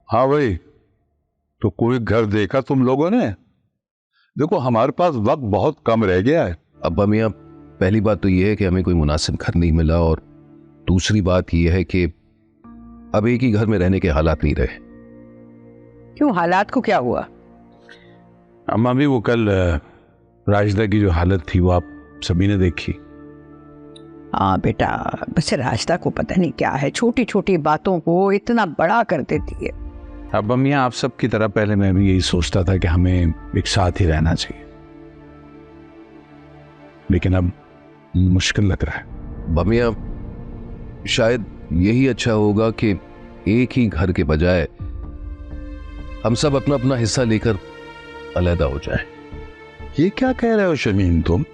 हाँ भाई, तो कोई घर देखा तुम लोगों ने? देखो हमारे पास वक्त बहुत कम रह गया है। अब्बा मियाँ, पहली बात तो यह है कि हमें कोई मुनासिब घर नहीं मिला, और दूसरी बात यह है कि अब एक ही घर में रहने के हालात नहीं रहे। क्यों, हालात को क्या हुआ? अम्मा भी वो कल राजदा की जो हालत थी वो आप सभी ने देखी। हाँ बेटा, बस राजदा को पता नहीं क्या है, छोटी छोटी बातों को इतना बड़ा कर देती है। अब मियाँ आप सब की तरह पहले मैं भी यही सोचता था कि हमें एक साथ ही रहना चाहिए, लेकिन अब मुश्किल लग रहा है। बमिया, शायद यही अच्छा होगा कि एक ही घर के बजाय हम सब अपना अपना हिस्सा लेकर अलग हो जाए। ये क्या कह रहे हो शमीम तुम?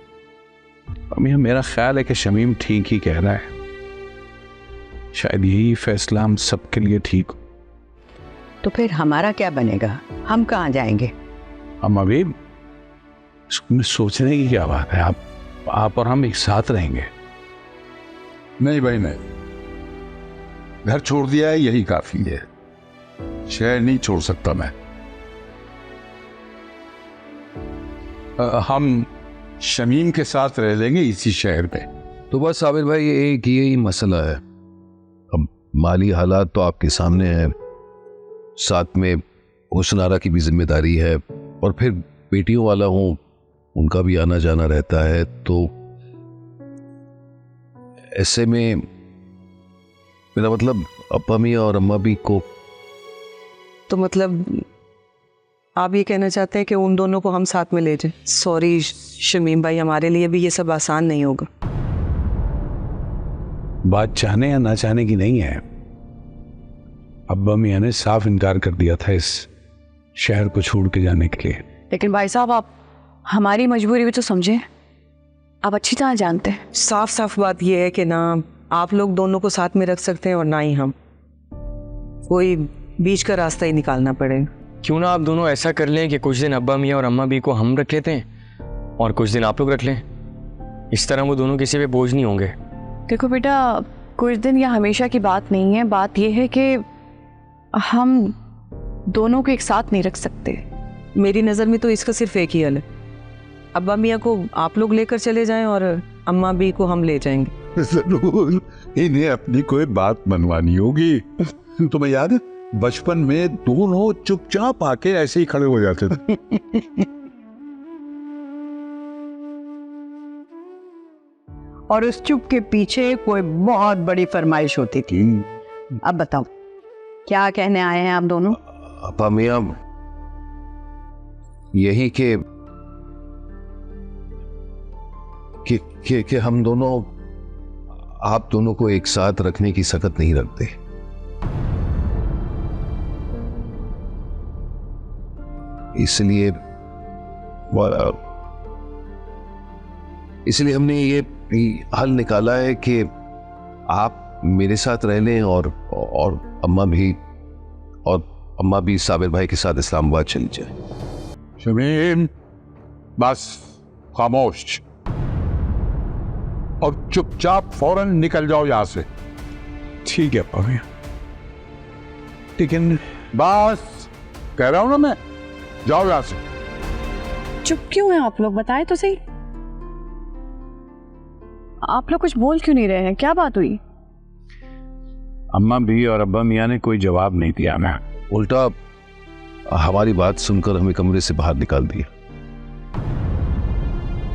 मियाँ मेरा ख्याल है कि शमीम ठीक ही कह रहा है। शायद यही फैसला हम सबके लिए ठीक हो। तो फिर हमारा क्या बनेगा? हम कहाँ जाएंगे? अम्मा भी इसमें सोचने की क्या बात है? आप और हम एक साथ रहेंगे। नहीं भाई नहीं, घर छोड़ दिया है यही काफी है, शहर नहीं छोड़ सकता मैं। हम शमीम के साथ रह लेंगे इसी शहर में। तो बस साबिर भाई, एक यही मसला है। अब माली हालात तो आपके सामने है, साथ में हुस्नारा की भी जिम्मेदारी है, और फिर बेटियों वाला हूं, उनका भी आना जाना रहता है। तो ऐसे में मेरा मतलब अब्बा मियाँ और अम्मा भी को। तो मतलब आप ये कहना चाहते हैं कि उन दोनों को हम साथ में ले जाएं? सॉरी शमीम भाई, हमारे लिए भी ये सब आसान नहीं होगा। बात चाहने या ना चाहने की नहीं है। अब्बा मियाँ ने साफ इनकार कर दिया था इस शहर को छोड़ के जाने के लिए। लेकिन भाई साहब, आप हमारी मजबूरी भी तो समझें, आप अच्छी तरह जानते हैं। साफ साफ बात यह है कि ना आप लोग दोनों को साथ में रख सकते हैं और ना ही हम, कोई बीच का रास्ता ही निकालना पड़ेगा। क्यों ना आप दोनों ऐसा कर लें कि कुछ दिन अब्बा मियाँ और अम्मा भी को हम रख लेते हैं और कुछ दिन आप लोग रख लें। इस तरह वो दोनों किसी पे बोझ नहीं होंगे। देखो बेटा, कुछ दिन या हमेशा की बात नहीं है। बात यह है कि हम दोनों को एक साथ नहीं रख सकते। मेरी नज़र में तो इसका सिर्फ एक ही हल है, अब्बा मियाँ को आप लोग लेकर चले जाएं और अम्मा भी को हम ले जाएंगे। जरूर, इन्हें अपनी कोई बात मनवानी होगी। तुम्हें याद है बचपन में दोनों चुपचाप आके ऐसे ही खड़े हो जाते थे। और उस चुप के पीछे कोई बहुत बड़ी फरमाइश होती थी। अब बताओ क्या कहने आए हैं आप दोनों? अब्बा मियाँ, यही कि हम दोनों आप दोनों को एक साथ रखने की सकत नहीं रखते। इसलिए हमने ये हल निकाला है कि आप मेरे साथ रह लें और अम्मा भी साबिर भाई के साथ इस्लामाबाद चली जाए। शमीम, बस खामोश और चुपचाप फौरन निकल जाओ यहां से। ठीक है अब्बा मियाँ, लेकिन बस कह रहा हूं ना मैं, जाओ यहां से। चुप क्यों हैं आप लोग? बताएं तो सही, आप लोग कुछ बोल क्यों नहीं रहे हैं? क्या बात हुई? अम्मा भी और अब्बा मियाँ ने कोई जवाब नहीं दिया। मैं उल्टा हमारी बात सुनकर हमें कमरे से बाहर निकाल दिया।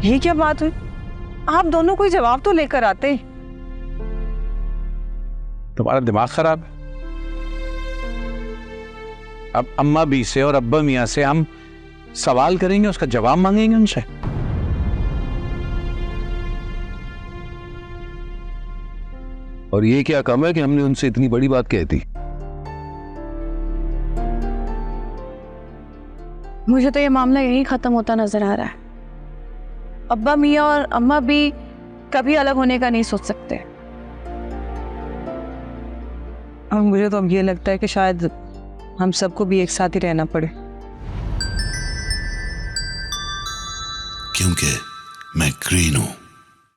ये क्या बात हुई? आप दोनों कोई जवाब तो लेकर आते। तुम्हारा दिमाग खराब है? अब अम्मा भी से और अब्बा मियाँ से हम सवाल करेंगे, उसका जवाब मांगेंगे उनसे? और ये क्या कम है कि हमने उनसे इतनी बड़ी बात कह दी? मुझे तो ये मामला यहीं खत्म होता नजर आ रहा है। अब्बा मियाँ और अम्मा भी कभी अलग होने का नहीं सोच सकते। और मुझे तो अब ये लगता है कि शायद हम सबको भी एक साथ ही रहना पड़े, क्योंकि मैं ग्रीन हूं।